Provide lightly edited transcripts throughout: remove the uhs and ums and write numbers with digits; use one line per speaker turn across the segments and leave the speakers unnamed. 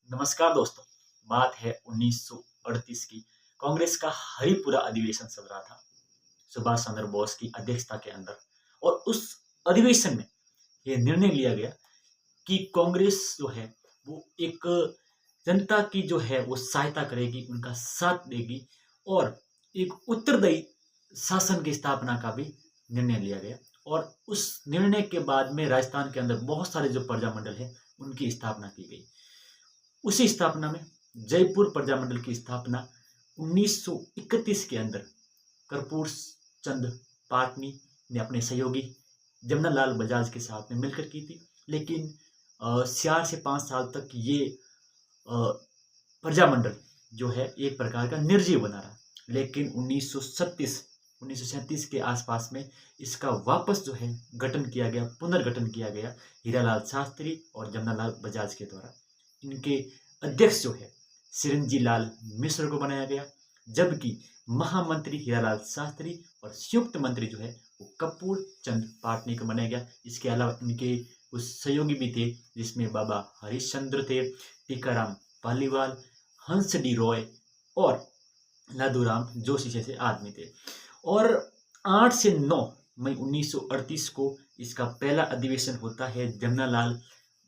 नमस्कार दोस्तों। बात है 1938 की। कांग्रेस का हरिपुरा अधिवेशन चल रहा था सुभाष चंद्र बोस की अध्यक्षता के अंदर। और उस अधिवेशन में यह निर्णय लिया गया कि कांग्रेस जो है वो एक जनता की जो है वो सहायता करेगी, उनका साथ देगी और एक उत्तरदायी शासन की स्थापना का भी निर्णय लिया गया। और उस निर्णय के बाद में राजस्थान के अंदर बहुत सारे जो प्रजामंडल है उनकी स्थापना की गई। उसी स्थापना में जयपुर प्रजामंडल की स्थापना 1931 के अंदर कर्पूर चंद पाटनी ने अपने सहयोगी जमनालाल बजाज के साथ में मिलकर की थी। लेकिन 4 से 5 साल तक ये प्रजामंडल जो है एक प्रकार का निर्जीव बना रहा। लेकिन 1937 के आसपास में इसका वापस जो है गठन किया गया, पुनर्गठन किया गया हीरालाल शास्त्री और जमनालाल बजाज के द्वारा। इनके अध्यक्ष जो है सिरंजी लाल मिश्र को बनाया गया, जबकि महामंत्री हीरालाल शास्त्री और संयुक्त मंत्री जो है वो कपूर चंद पाटनी को बनाया गया। इसके अलावा इनके कुछ सहयोगी भी थे, जिसमें बाबा हरिश्चंद्र थे, टीकाराम पालीवाल, हंस डी रॉय और लादूराम जोशी जैसे आदमी थे। और 8 से 9 मई 1938 को इसका पहला अधिवेशन होता है जमनालाल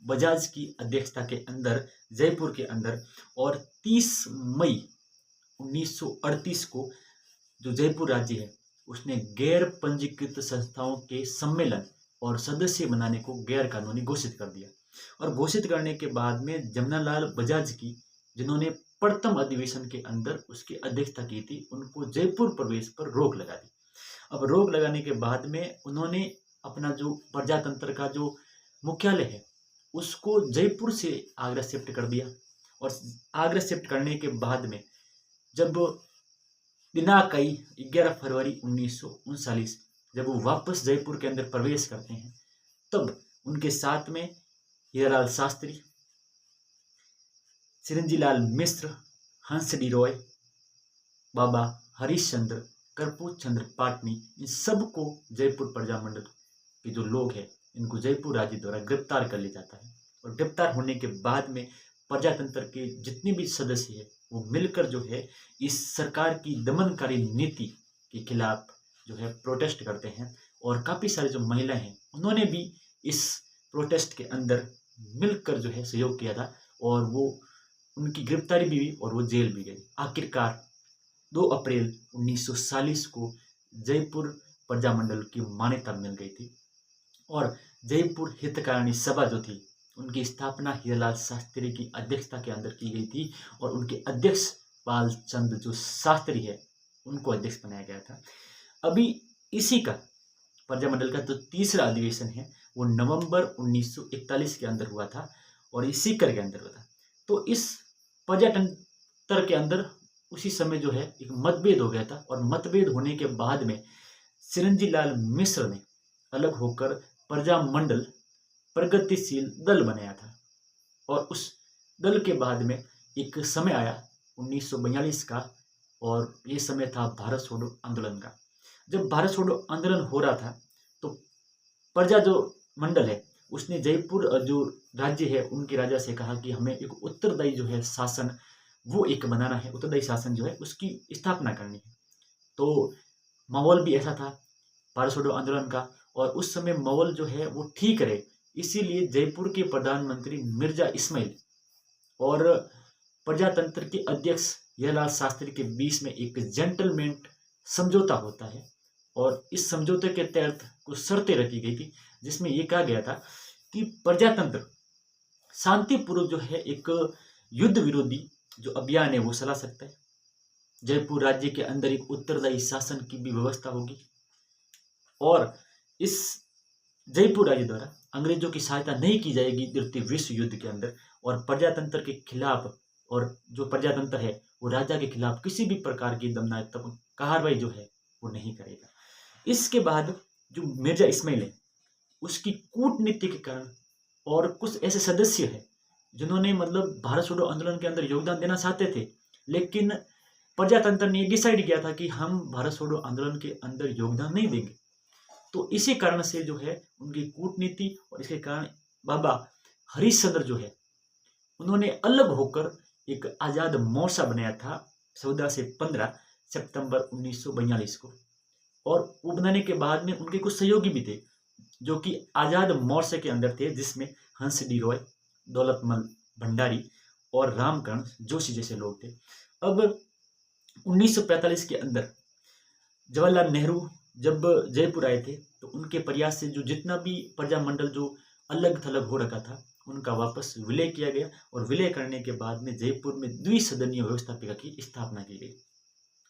बजाज की अध्यक्षता के अंदर जयपुर के अंदर। और 30 मई 1938 को जो जयपुर राज्य है उसने गैर पंजीकृत संस्थाओं के सम्मेलन और सदस्य बनाने को गैर कानूनी घोषित कर दिया। और घोषित करने के बाद में जमनालाल बजाज की, जिन्होंने प्रथम अधिवेशन के अंदर उसकी अध्यक्षता की थी, उनको जयपुर प्रवेश पर रोक लगा दी। अब रोक लगाने के बाद में उन्होंने अपना जो प्रजातंत्र का जो मुख्यालय है उसको जयपुर से आगरा शिफ्ट कर दिया। और आगरा शिफ्ट करने के बाद में जब दिनांक आई 11 फरवरी 1939, जब वो वापस जयपुर के अंदर प्रवेश करते हैं, तब उनके साथ में हीरालाल शास्त्री, सिरंजीलाल मिश्र, हंस डी रॉय, बाबा हरिश्चंद्र, कर्पूर चंद्र पाटनी, इन सबको जयपुर प्रजामंडल के जो लोग हैं इनको जयपुर राज्य द्वारा गिरफ्तार कर लिया जाता है। और गिरफ्तार होने के बाद में प्रजातंत्र के जितने भी सदस्य हैं वो मिलकर जो है इस सरकार की दमनकारी नीति के खिलाफ जो है प्रोटेस्ट करते हैं। और काफ़ी सारे जो महिलाएं हैं उन्होंने भी इस प्रोटेस्ट के अंदर मिलकर जो है सहयोग किया था, और वो उनकी गिरफ्तारी भी हुई और वो जेल भी गई। आखिरकार 2 अप्रैल 1940 को जयपुर प्रजामंडल की मान्यता मिल गई थी। और जयपुर हितकारिणी सभा जो थी उनकी स्थापना हीरालाल शास्त्री की अध्यक्षता के अंदर की गई थी। और उनके अध्यक्ष पालचंद जो शास्त्री है उनको अध्यक्ष बनाया गया था। अभी इसी का प्रजामंडल का जो तीसरा अधिवेशन है वो नवंबर 1941 के अंदर हुआ था और इस सीकर के अंदर हुआ था। तो इस प्रजातंत्र के अंदर उसी समय जो है एक मतभेद हो गया था। और मतभेद होने के बाद में सिरंजीलाल मिश्र ने अलग होकर प्रजामंडल प्रगतिशील दल बनाया था। और उस दल के बाद में एक समय आया 1942 का, और ये समय था भारत छोड़ो आंदोलन का। जब भारत छोड़ो आंदोलन हो रहा था तो प्रजा जो मंडल है उसने जयपुर जो राज्य है उनके राजा से कहा कि हमें एक उत्तरदायी जो है शासन वो एक बनाना है, उत्तरदायी शासन जो है उसकी स्थापना करनी है। तो माहौल भी ऐसा था भारत छोड़ो आंदोलन का, और उस समय माहौल जो है वो ठीक रहे, इसीलिए जयपुर के प्रधानमंत्री मिर्जा इस्माइल और प्रजातंत्र के अध्यक्ष हीरालाल शास्त्री के बीच में एक जेंटलमैन समझौता होता है। और इस समझौते के तहत कुछ शर्तें रखी गई थी, जिसमें यह कहा गया था कि प्रजातंत्र शांतिपूर्वक जो है एक युद्ध विरोधी जो अभियान है वो चला सकता है। जयपुर राज्य के अंदर एक उत्तरदायी शासन की भी व्यवस्था होगी, और इस जयपुर राज्य द्वारा अंग्रेजों की सहायता नहीं की जाएगी द्वितीय विश्व युद्ध के अंदर। और प्रजातंत्र के खिलाफ, और जो प्रजातंत्र है वो राजा के खिलाफ किसी भी प्रकार की दमनात्मक कार्रवाई जो है वो नहीं करेगा। इसके बाद जो मिर्जा इस्माइल है उसकी कूटनीति के कारण, और कुछ ऐसे सदस्य हैं जिन्होंने मतलब भारत छोड़ो आंदोलन के अंदर योगदान देना चाहते थे, लेकिन प्रजातंत्र ने डिसाइड किया था कि हम भारत छोड़ो आंदोलन के अंदर योगदान नहीं देंगे। तो इसी कारण से जो है उनकी कूटनीति और इसके कारण बाबा हरिश्चंद्र जो है उन्होंने अलग होकर एक आज़ाद मोर्चा बनाया था 14 से 15 सितंबर 1942 को। और वो बनाने के बाद में उनके कुछ सहयोगी भी थे जो कि आज़ाद मोर्चे के अंदर थे, जिसमें हंस डी रॉय, दौलतमल भंडारी और रामकरण जोशी जैसे लोग थे। अब 1945 के अंदर जवाहरलाल नेहरू जब जयपुर आए थे तो उनके प्रयास से जो जितना भी प्रजामंडल जो अलग थलग हो रखा था उनका वापस विलय किया गया, और विलय करने के बाद में जयपुर में द्विसदनीय व्यवस्थापिका की स्थापना की गई।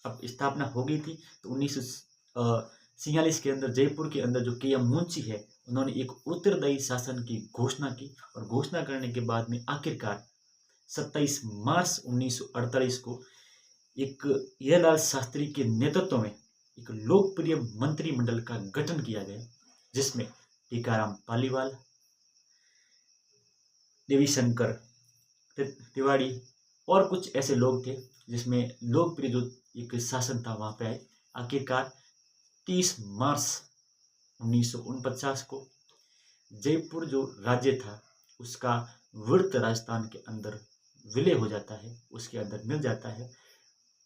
अब स्थापना हो गई थी तो 1946 के अंदर जयपुर के अंदर जो के एम मुंशी है उन्होंने एक उत्तरदायी शासन की घोषणा की, और घोषणा करने के बाद में आखिरकार 27 मार्च 1948 को एक हीरालाल शास्त्री के नेतृत्व में एक लोकप्रिय मंत्रिमंडल का गठन किया गया, जिसमें टीकाराम पालीवाल, देवी शंकर तिवारी और कुछ ऐसे लोग थे, जिसमें लोकप्रिय जो एक शासन था वहां पे आए। आखिरकार 30 मार्च 1949 को जयपुर जो राज्य था उसका वृत्त राजस्थान के अंदर विलय हो जाता है, उसके अंदर मिल जाता है।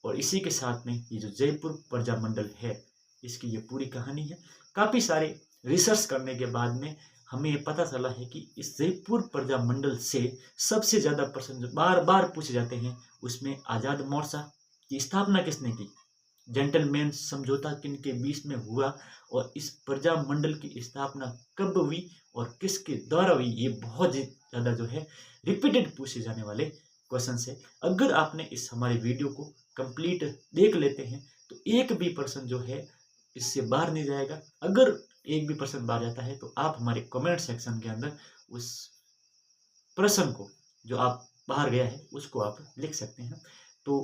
और इसी के साथ में ये जो जयपुर प्रजामंडल है इसकी ये पूरी कहानी है। काफ़ी सारे रिसर्च करने के बाद में हमें ये पता चला है कि इस जयपुर प्रजामंडल से सबसे ज़्यादा प्रश्न जो बार बार पूछे जाते हैं उसमें आज़ाद मोर्चा की स्थापना किसने की, जेंटलमैन समझौता किन के बीच में हुआ, और इस प्रजामंडल की स्थापना कब हुई और किसके द्वारा हुई, ये बहुत ज़्यादा जो है रिपीटेड पूछे जाने वाले क्वेश्चन है। अगर आपने इस हमारे वीडियो को कंप्लीट देख लेते हैं तो एक भी प्रश्न जो है इससे बाहर नहीं जाएगा। अगर एक भी प्रश्न बाहर जाता है तो आप हमारे कमेंट सेक्शन के अंदर उस प्रश्न को जो आप बाहर गया है उसको आप लिख सकते हैं। तो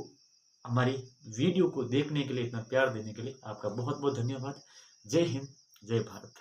हमारी वीडियो को देखने के लिए, इतना प्यार देने के लिए आपका बहुत बहुत धन्यवाद। जय हिंद, जय भारत।